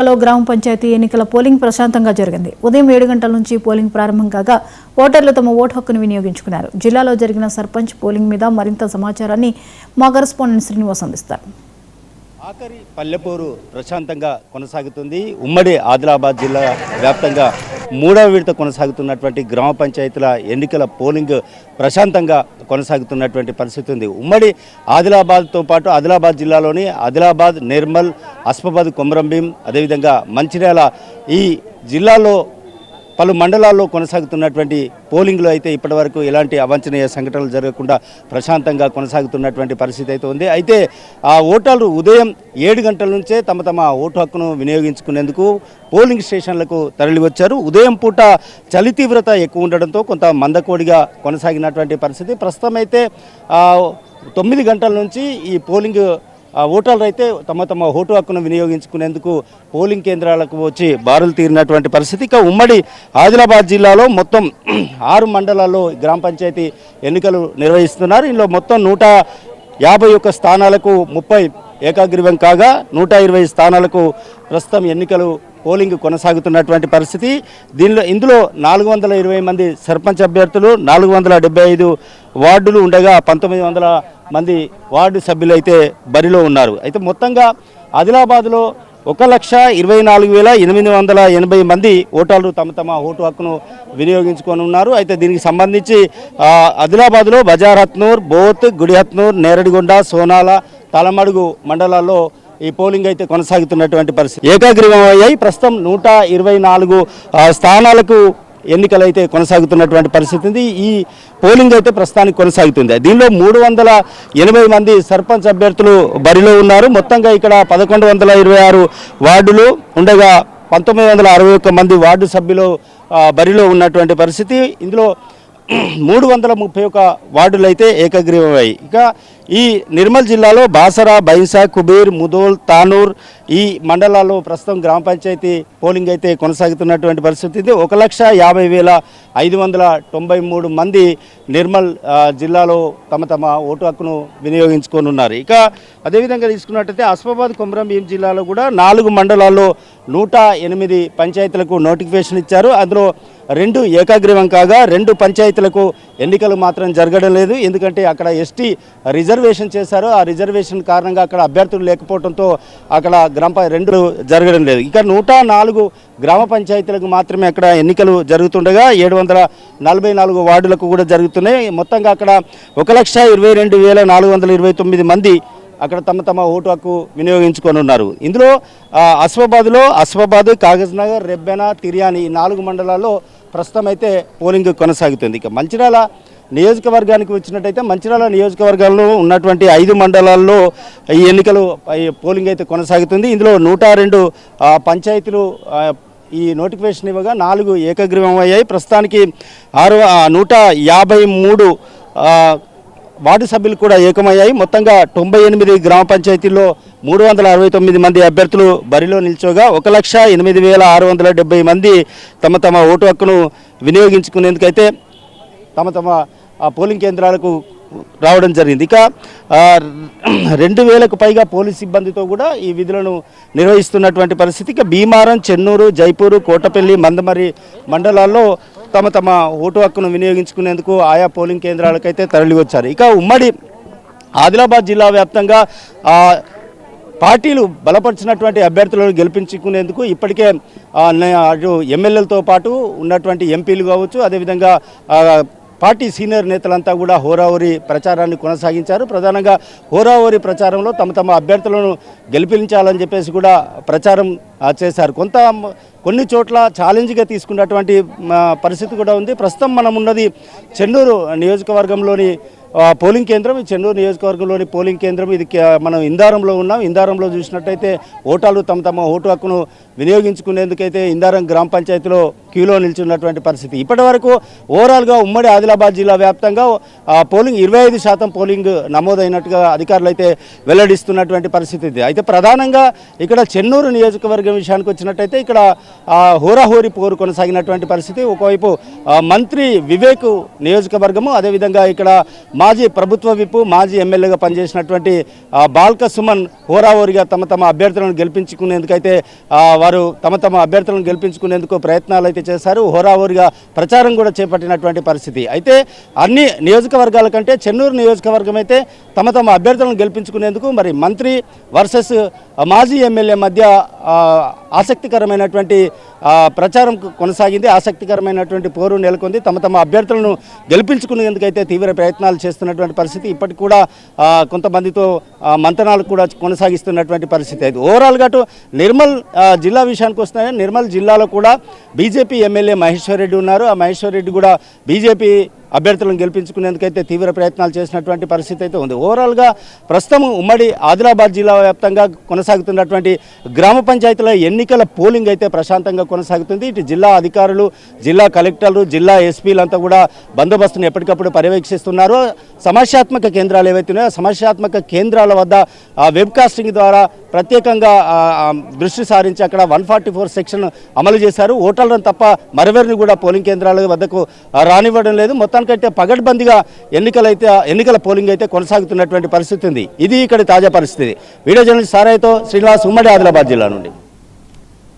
గ్రామ పంచాయతీ ఎన్నికల పోలింగ్ ప్రశాంతంగా జరిగింది. ఉదయం 7 గంటల నుంచి పోలింగ్ ప్రారంభం కాగా ఓటర్లు తమ ఓటు హక్కును వినియోగించుకున్నారు. జిల్లాలో జరిగిన సర్పంచ్ పోలింగ్ మీద మరింత సమాచారాన్ని మా కరెస్పాండెంట్ శ్రీనివాస్ అందిస్తారు. ఆఖరి పల్లెపూరు ప్రశాంతంగా కొనసాగుతుంది. ఉమ్మడి ఆదిలాబాద్ జిల్లా వ్యాప్తంగా మూడవ విడత కొనసాగుతున్నటువంటి గ్రామ పంచాయతీల ఎన్నికల పోలింగ్ ప్రశాంతంగా కొనసాగుతున్నటువంటి పరిస్థితి ఉంది. ఉమ్మడి ఆదిలాబాద్తో పాటు ఆదిలాబాద్ జిల్లాలోని ఆదిలాబాద్, నిర్మల్, అస్మాబాద్, కొమరంభీం, అదేవిధంగా మంచిర్యాల ఈ జిల్లాలో పలు మండలాల్లో కొనసాగుతున్నటువంటి పోలింగ్లో అయితే ఇప్పటివరకు ఎలాంటి అవాంఛనీయ సంఘటనలు జరగకుండా ప్రశాంతంగా కొనసాగుతున్నటువంటి పరిస్థితి అయితే ఉంది. అయితే ఆ ఓటర్లు ఉదయం 7 గంటల నుంచే తమ ఓటు హక్కును వినియోగించుకునేందుకు పోలింగ్ స్టేషన్లకు తరలి వచ్చారు. ఉదయం పూట చలి తీవ్రత ఎక్కువ ఉండడంతో కొంత మందకోడిగా కొనసాగినటువంటి పరిస్థితి. ప్రస్తుతం అయితే 9 గంటల నుంచి ఈ పోలింగ్ ఓటర్లు అయితే తమ ఓటు హక్కును వినియోగించుకునేందుకు పోలింగ్ కేంద్రాలకు వచ్చి బారులు తీరినటువంటి పరిస్థితి. ఇక ఉమ్మడి ఆదిలాబాద్ జిల్లాలో మొత్తం 6 మండలాల్లో గ్రామ పంచాయతీ ఎన్నికలు నిర్వహిస్తున్నారు. ఇందులో మొత్తం 151 స్థానాలకు 30 ఏకాగ్రీవం కాగా 120 స్థానాలకు ప్రస్తుతం ఎన్నికలు పోలింగ్ కొనసాగుతున్నటువంటి పరిస్థితి. ఇందులో 420 మంది సర్పంచ్ అభ్యర్థులు, 475 వార్డులు ఉండగా 1900 మంది వార్డు సభ్యులు అయితే బరిలో ఉన్నారు. అయితే మొత్తంగా ఆదిలాబాద్లో 1,24,880 మంది ఓటర్లు తమ ఓటు హక్కును వినియోగించుకొని ఉన్నారు. అయితే దీనికి సంబంధించి ఆదిలాబాద్లో బజారత్నూర్, బోత్, గుడిహత్నూర్, నేరడిగొండ, సోనాల, తలమడుగు మండలాల్లో ఈ పోలింగ్ అయితే కొనసాగుతున్నటువంటి పరిస్థితి. ఏకాగ్రీవం అయ్యాయి. ప్రస్తుతం 124 స్థానాలకు ఎన్నికలు అయితే కొనసాగుతున్నటువంటి పరిస్థితి ఉంది. ఈ పోలింగ్ అయితే ప్రస్తుతానికి కొనసాగుతుంది. దీనిలో 380 మంది సర్పంచ్ అభ్యర్థులు బరిలో ఉన్నారు. మొత్తంగా ఇక్కడ 1126 వార్డులు ఉండగా 1961 మంది వార్డు సభ్యులు బరిలో ఉన్నటువంటి పరిస్థితి. ఇందులో 331 వార్డులు అయితే ఏకగ్రీవమయ్యాయి. ఇక ఈ నిర్మల్ జిల్లాలో బాసరా, బైన్సా, కుబీర్, ముదోల్, తానూర్ ఈ మండలాల్లో ప్రస్తుతం గ్రామ పంచాయతీ పోలింగ్ అయితే కొనసాగుతున్నటువంటి పరిస్థితి ఉంది. 1,50,593 మంది నిర్మల్ జిల్లాలో తమ ఓటు హక్కును వినియోగించుకొని ఉన్నారు. ఇక అదేవిధంగా తీసుకున్నట్టయితే అస్మాబాద్, కొమరంభీం జిల్లాలో కూడా 4 మండలాల్లో 108 పంచాయతీలకు నోటిఫికేషన్ ఇచ్చారు. అందులో 2 ఏకాగ్రీవం కాగా 2 పంచాయతీలకు ఎన్నికలు మాత్రం జరగడం లేదు. ఎందుకంటే అక్కడ ఎస్టీ రిజర్వేషన్ చేశారు. ఆ రిజర్వేషన్ కారణంగా అక్కడ అభ్యర్థులు లేకపోవడంతో అక్కడ 2 జరగడం లేదు. ఇక 104 గ్రామ పంచాయతీలకు మాత్రమే అక్కడ ఎన్నికలు జరుగుతుండగా 744 వార్డులకు కూడా జరుగుతున్నాయి. మొత్తంగా అక్కడ 1,22,429 మంది అక్కడ తమ ఓటు హక్కు వినియోగించుకొని ఉన్నారు. ఇందులో అస్మాబాద్, కాగజ్నగర్, రెబ్బెన, తిర్యాని ఈ 4 మండలాల్లో ప్రస్తుతం అయితే పోలింగ్ కొనసాగుతుంది. ఇక మంచిర్యాల నియోజకవర్గానికి వచ్చినట్టయితే మంచిర్యాల నియోజకవర్గాల్లో ఉన్నటువంటి 5 మండలాల్లో ఈ ఎన్నికలు పోలింగ్ అయితే కొనసాగుతుంది. ఇందులో 102 పంచాయతీలు ఈ నోటిఫికేషన్ ఇవ్వగా 4 ఏకగ్రీవం అయ్యాయి. ప్రస్తుతానికి 153 వార్డు సభ్యులు కూడా ఏకమయ్యాయి. మొత్తంగా 98 గ్రామ పంచాయతీల్లో 369 మంది అభ్యర్థులు బరిలో నిల్చోగా 1,08,670 మంది తమ ఓటు హక్కును వినియోగించుకునేందుకైతే తమ పోలింగ్ కేంద్రాలకు రావడం జరిగింది. ఇక 2,000కు పైగా పోలీస్ సిబ్బందితో కూడా ఈ విధులను నిర్వహిస్తున్నటువంటి పరిస్థితి. ఇక భీమారం, చెన్నూరు, జైపూరు, కోటపల్లి, మందమరి మండలాల్లో తమ ఓటు హక్కును వినియోగించుకునేందుకు ఆయా పోలింగ్ కేంద్రాలకైతే తరలి వచ్చారు. ఇక ఉమ్మడి ఆదిలాబాద్ జిల్లా వ్యాప్తంగా పార్టీలు బలపరిచినటువంటి అభ్యర్థులను గెలిపించుకునేందుకు ఇప్పటికే అటు ఎమ్మెల్యేలతో పాటు ఉన్నటువంటి ఎంపీలు కావచ్చు, అదేవిధంగా పార్టీ సీనియర్ నేతలంతా కూడా హోరాహోరీ ప్రచారాన్ని కొనసాగించారు. ప్రధానంగా హోరాహోరీ ప్రచారంలో తమ అభ్యర్థులను గెలిపించాలని చెప్పేసి కూడా ప్రచారం చేశారు. కొన్ని చోట్ల ఛాలెంజ్గా తీసుకున్నటువంటి పరిస్థితి కూడా ఉంది. ప్రస్తుతం మనం ఉన్నది చెన్నూరు నియోజకవర్గంలోని పోలింగ్ కేంద్రం. ఈ చెన్నూరు నియోజకవర్గంలోని పోలింగ్ కేంద్రం ఇది. మనం ఇందారంలో ఉన్నాం. ఇందారంలో చూసినట్టయితే ఓటర్లు తమ ఓటు హక్కును వినియోగించుకునేందుకైతే ఇందారం గ్రామ పంచాయతీలో క్యూలో నిల్చున్నటువంటి పరిస్థితి. ఇప్పటి వరకు ఓవరాల్గా ఉమ్మడి ఆదిలాబాద్ జిల్లా వ్యాప్తంగా పోలింగ్ 25% పోలింగ్ నమోదైనట్టుగా అధికారులు అయితే వెల్లడిస్తున్నటువంటి పరిస్థితి ఇది. అయితే ప్రధానంగా ఇక్కడ చెన్నూరు నియోజకవర్గం విషయానికి వచ్చినట్టయితే ఇక్కడ హోరాహోరీ పోరు కొనసాగినటువంటి పరిస్థితి. ఒకవైపు మంత్రి వివేక్ నియోజకవర్గము, అదేవిధంగా ఇక్కడ మాజీ ప్రభుత్వ విప్పు మాజీ ఎమ్మెల్యేగా పనిచేసినటువంటి బాల్క సుమన్ హోరాహోరీగా తమ అభ్యర్థులను గెలిపించుకునేందుకైతే వారు తమ అభ్యర్థులను గెలిపించుకునేందుకు ప్రయత్నాలు అయితే చేశారు. హోరాహోరీగా ప్రచారం కూడా చేపట్టినటువంటి పరిస్థితి. అయితే అన్ని నియోజకవర్గాల కంటే చెన్నూరు నియోజకవర్గం అయితే తమ అభ్యర్థులను గెలిపించుకునేందుకు మరి మంత్రి వర్సెస్ మాజీ ఎమ్మెల్యే మధ్య ఆసక్తికరమైనటువంటి ప్రచారం కొనసాగింది. ఆసక్తికరమైనటువంటి పోరు నెలకొంది. తమ అభ్యర్థులను గెలిపించుకునేందుకైతే తీవ్ర ప్రయత్నాలు చేస్తున్నటువంటి పరిస్థితి. ఇప్పటికి కూడా కొంతమందితో మంతనాలు కూడా కొనసాగిస్తున్నటువంటి పరిస్థితి. అయితే ఓవరాల్గా నిర్మల్ జిల్లా విషయానికి వస్తే నిర్మల్ జిల్లాలో కూడా బీజేపీ ఎమ్మెల్యే మహేశ్వర్ రెడ్డి ఉన్నారు. ఆ మహేశ్వర్ రెడ్డి కూడా బీజేపీ అభ్యర్థులను గెలిపించుకునేందుకైతే తీవ్ర ప్రయత్నాలు చేసినటువంటి పరిస్థితి అయితే ఉంది. ఓవరాల్గా ప్రస్తుతం ఉమ్మడి ఆదిలాబాద్ జిల్లా వ్యాప్తంగా కొనసాగుతున్నటువంటి గ్రామ పంచాయతీల ఎన్నికల పోలింగ్ అయితే ప్రశాంతంగా కొనసాగుతుంది. ఇటు జిల్లా అధికారులు, జిల్లా కలెక్టర్లు, జిల్లా ఎస్పీలంతా కూడా బందోబస్తును ఎప్పటికప్పుడు పర్యవేక్షిస్తున్నారు. సమస్యాత్మక కేంద్రాలు ఏవైతే ఉన్నాయో సమస్యాత్మక కేంద్రాల వద్ద వెబ్కాస్టింగ్ ద్వారా ప్రత్యేకంగా దృష్టి సారించి అక్కడ 144 సెక్షన్ అమలు చేశారు. ఓటర్లను తప్ప మరెవరిని కూడా పోలింగ్ కేంద్రాల వద్దకు రానివ్వడం లేదు. మొత్తానికైతే పగడ్బందీగా ఎన్నికల పోలింగ్ అయితే కొనసాగుతున్నటువంటి పరిస్థితి ఉంది. ఇది ఇక్కడ తాజా పరిస్థితి. వీడియో జర్నలిస్ట్ సారాయ్తో శ్రీనివాస్, ఉమ్మడి ఆదిలాబాద్ జిల్లా నుండి.